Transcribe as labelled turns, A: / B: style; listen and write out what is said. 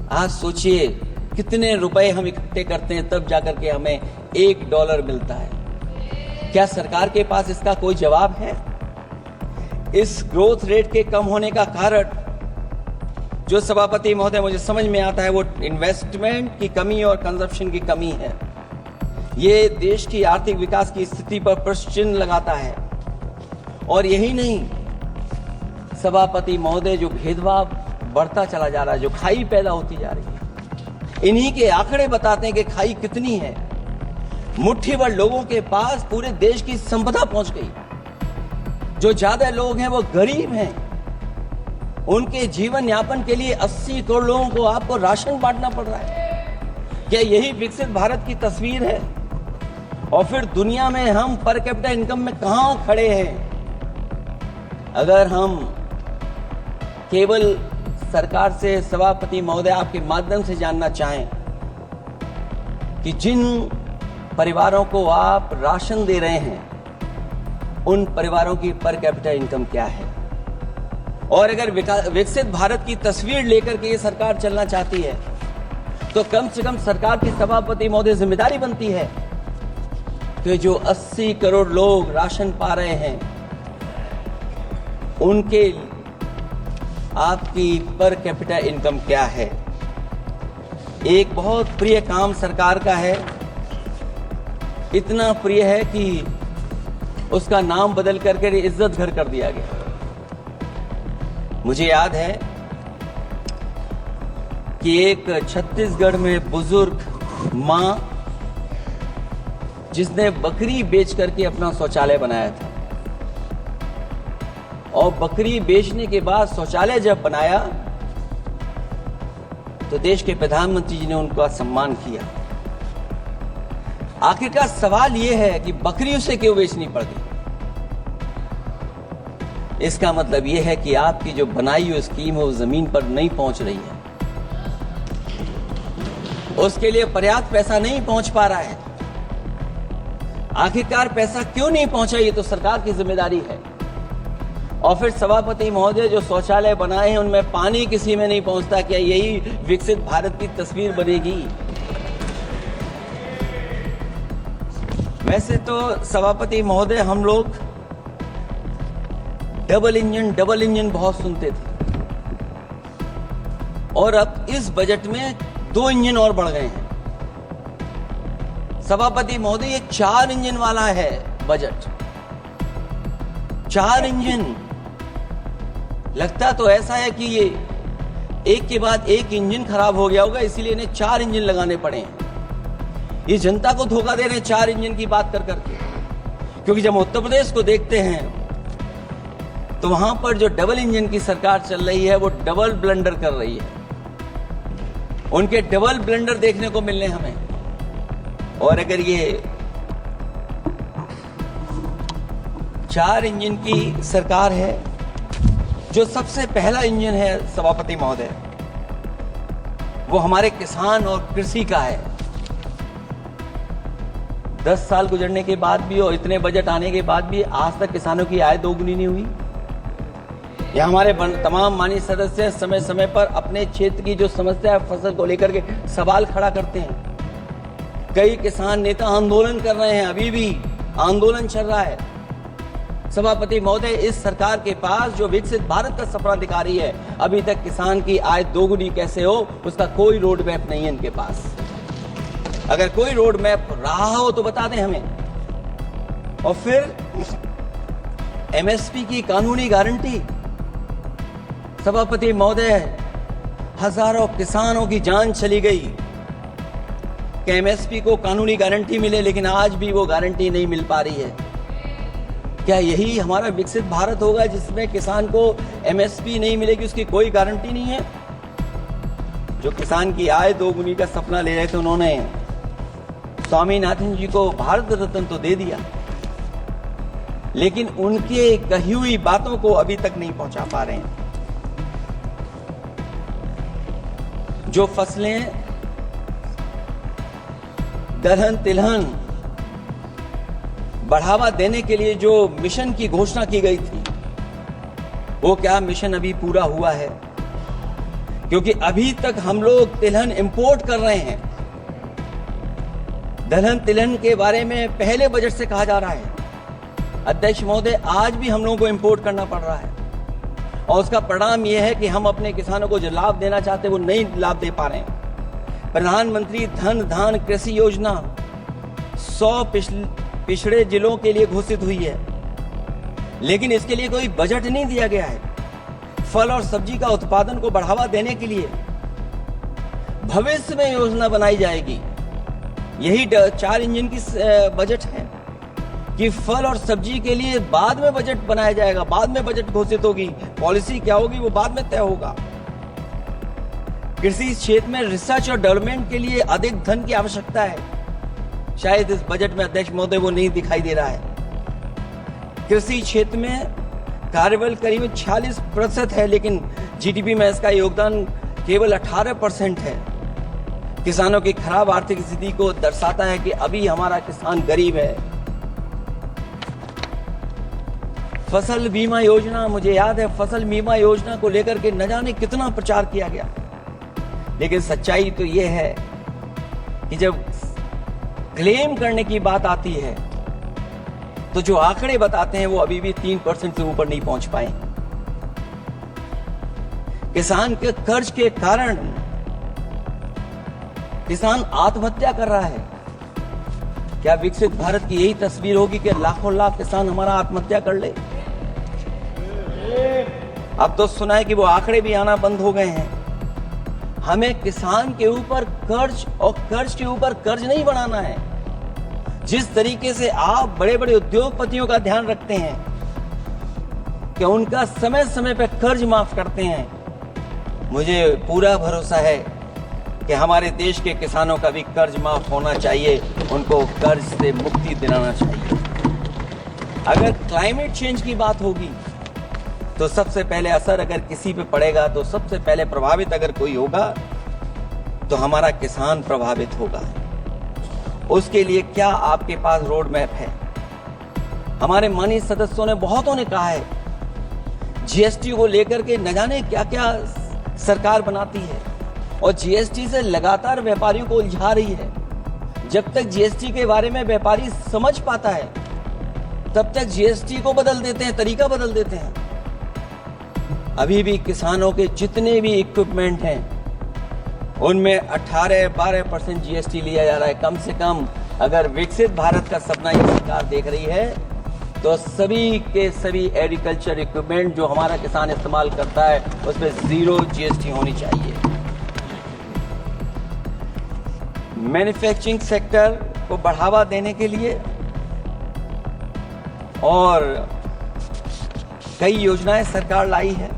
A: आज सोचिए कितने रुपए हम इकट्ठे करते हैं तब जाकर के हमें $1 मिलता है। क्या सरकार के पास इसका कोई जवाब है? इस ग्रोथ रेट के कम होने का कारण जो सभापति महोदय मुझे समझ में आता है वो इन्वेस्टमेंट की कमी और कंजप्शन की कमी है। ये देश की आर्थिक विकास की स्थिति पर प्रश्न चिन्ह लगाता है। और यही नहीं, सभापति महोदय, जो भेदभाव बढ़ता चला जा रहा है, जो खाई पैदा होती जा रही है, इन्हीं के आंकड़े बताते हैं कि खाई कितनी है। मुट्ठी भर लोगों के पास पूरे देश की संपदा पहुंच गई। जो ज्यादा लोग हैं वो गरीब हैं। उनके जीवन यापन के लिए 80 करोड़ लोगों को आपको राशन बांटना पड़ रहा है। क्या यही विकसित भारत की तस्वीर है? और फिर दुनिया में हम पर कैपिटा इनकम में कहां खड़े हैं? अगर हम केवल सरकार से, सभापति महोदय, आपके माध्यम से जानना चाहें कि जिन परिवारों को आप राशन दे रहे हैं उन परिवारों की पर कैपिटा इनकम क्या है, और अगर विकसित भारत की तस्वीर लेकर के ये सरकार चलना चाहती है तो कम से कम सरकार की सभापति महोदय जिम्मेदारी बनती है कि जो 80 करोड़ लोग राशन पा रहे हैं उनके आपकी पर कैपिटा इनकम क्या है। एक बहुत प्रिय काम सरकार का है, इतना प्रिय है कि उसका नाम बदल करके इज्जत घर कर दिया गया। मुझे याद है कि एक छत्तीसगढ़ में बुजुर्ग मां जिसने बकरी बेच करके अपना शौचालय बनाया था, और बकरी बेचने के बाद शौचालय जब बनाया तो देश के प्रधानमंत्री जी ने उनका सम्मान किया। आखिरकार सवाल यह है कि बकरी उसे क्यों बेचनी पड़ती? इसका मतलब यह है कि आपकी जो बनाई हुई स्कीम है वो जमीन पर नहीं पहुंच रही है, उसके लिए पर्याप्त पैसा नहीं पहुंच पा रहा है। आखिरकार पैसा क्यों नहीं पहुंचा, ये तो सरकार की जिम्मेदारी है। और फिर सभापति महोदय, जो शौचालय बनाए हैं उनमें पानी किसी में नहीं पहुंचता, क्या यही विकसित भारत की तस्वीर बनेगी? वैसे तो सभापति महोदय, हम लोग डबल इंजन बहुत सुनते थे, और अब इस बजट में 2 इंजन और बढ़ गए हैं। सभापति महोदय, ये 4 इंजन वाला है बजट। 4 इंजन। लगता तो ऐसा है कि ये एक के बाद एक इंजन खराब हो गया होगा, इसीलिए इन्हें 4 इंजन लगाने पड़े हैं। ये जनता को धोखा दे रहे हैं 4 इंजन की बात कर करके। क्योंकि जब उत्तर प्रदेश को देखते हैं तो वहां पर जो डबल इंजन की सरकार चल रही है वो डबल ब्लंडर कर रही है। उनके डबल ब्लंडर देखने को मिलने हमें। और अगर ये 4 इंजन की सरकार है, जो सबसे पहला इंजन है सभापति महोदय, वो हमारे किसान और कृषि का है। 10 साल गुजरने के बाद भी और इतने बजट आने के बाद भी आज तक किसानों की आय दोगुनी नहीं हुई। यह हमारे तमाम माननीय सदस्य समय समय पर अपने क्षेत्र की जो समस्या है फसल को लेकर के सवाल खड़ा करते हैं। कई किसान नेता आंदोलन कर रहे हैं, अभी भी आंदोलन चल रहा है। सभापति महोदय, इस सरकार के पास जो विकसित भारत का सपना अधिकारी है, अभी तक किसान की आय दोगुनी कैसे हो उसका कोई रोड मैप नहीं है इनके पास। अगर कोई रोड मैप रहा हो तो बता दें हमें। और फिर एमएसपी की कानूनी गारंटी। सभापति महोदय, हजारों किसानों की जान चली गई कि एमएसपी को कानूनी गारंटी मिले, लेकिन आज भी वो गारंटी नहीं मिल पा रही है। क्या यही हमारा विकसित भारत होगा जिसमें किसान को एमएसपी नहीं मिलेगी, उसकी कोई गारंटी नहीं है? जो किसान की आय दोगुनी का सपना ले रहे थे, उन्होंने स्वामीनाथन जी को भारत रत्न तो दे दिया, लेकिन उनके कही हुई बातों को अभी तक नहीं पहुंचा पा रहे हैं। जो फसलें दलहन तिलहन बढ़ावा देने के लिए जो मिशन की घोषणा की गई थी, वो क्या मिशन अभी पूरा हुआ है? क्योंकि अभी तक हम लोग तिलहन इंपोर्ट कर रहे हैं। दलहन तिलहन के बारे में पहले बजट से कहा जा रहा है, अध्यक्ष महोदय, आज भी हम लोगों को इंपोर्ट करना पड़ रहा है और उसका परिणाम यह है कि हम अपने किसानों को जो लाभ देना चाहते हैं वो नहीं लाभ दे पा रहे हैं। प्रधानमंत्री धन धान कृषि योजना 100 पिछड़े जिलों के लिए घोषित हुई है, लेकिन इसके लिए कोई बजट नहीं दिया गया है। फल और सब्जी का उत्पादन को बढ़ावा देने के लिए भविष्य में योजना बनाई जाएगी। यही 4 इंजन की बजट है कि फल और सब्जी के लिए बाद में बजट बनाया जाएगा, बाद में बजट घोषित होगी, पॉलिसी क्या होगी वो बाद में तय होगा। कृषि क्षेत्र में रिसर्च और डेवलपमेंट के लिए अधिक धन की आवश्यकता है, शायद इस बजट में अध्यक्ष महोदय वो नहीं दिखाई दे रहा है। कृषि क्षेत्र में कार्यबल करीब 46% है, लेकिन जीडीपी में इसका योगदान केवल 18% है। किसानों की खराब आर्थिक स्थिति को दर्शाता है कि अभी हमारा किसान गरीब है। फसल बीमा योजना, मुझे याद है फसल बीमा योजना को लेकर के न जाने कितना प्रचार किया गया, लेकिन सच्चाई तो यह है कि जब क्लेम करने की बात आती है तो जो आंकड़े बताते हैं वो अभी भी 3% से ऊपर नहीं पहुंच पाए। किसान के कर्ज के कारण किसान आत्महत्या कर रहा है। क्या विकसित भारत की यही तस्वीर होगी कि लाखों लाख किसान हमारा आत्महत्या कर ले? अब तो सुना है कि वो आंकड़े भी आना बंद हो गए हैं। हमें किसान के ऊपर कर्ज और कर्ज के ऊपर कर्ज नहीं बनाना है। जिस तरीके से आप बड़े बड़े उद्योगपतियों का ध्यान रखते हैं कि उनका समय समय पर कर्ज माफ करते हैं, मुझे पूरा भरोसा है कि हमारे देश के किसानों का भी कर्ज माफ होना चाहिए, उनको कर्ज से मुक्ति दिलाना चाहिए। अगर क्लाइमेट चेंज की बात होगी तो सबसे पहले असर अगर किसी पे पड़ेगा तो सबसे पहले प्रभावित अगर कोई होगा तो हमारा किसान प्रभावित होगा। उसके लिए क्या आपके पास रोड मैप है? हमारे माननीय सदस्यों ने बहुतों ने कहा है जीएसटी को लेकर के न जाने क्या क्या सरकार बनाती है और जीएसटी से लगातार व्यापारियों को उलझा रही है। जब तक जीएसटी के बारे में व्यापारी समझ पाता है तब तक जीएसटी को बदल देते हैं, तरीका बदल देते हैं। अभी भी किसानों के जितने भी इक्विपमेंट हैं उनमें 18-12% जीएसटी लिया जा रहा है। कम से कम अगर विकसित भारत का सपना ये सरकार देख रही है तो सभी के सभी एग्रीकल्चर इक्विपमेंट जो हमारा किसान इस्तेमाल करता है उस पर 0 जीएसटी होनी चाहिए। मैन्युफैक्चरिंग सेक्टर को बढ़ावा देने के लिए और कई योजनाएं सरकार लाई है।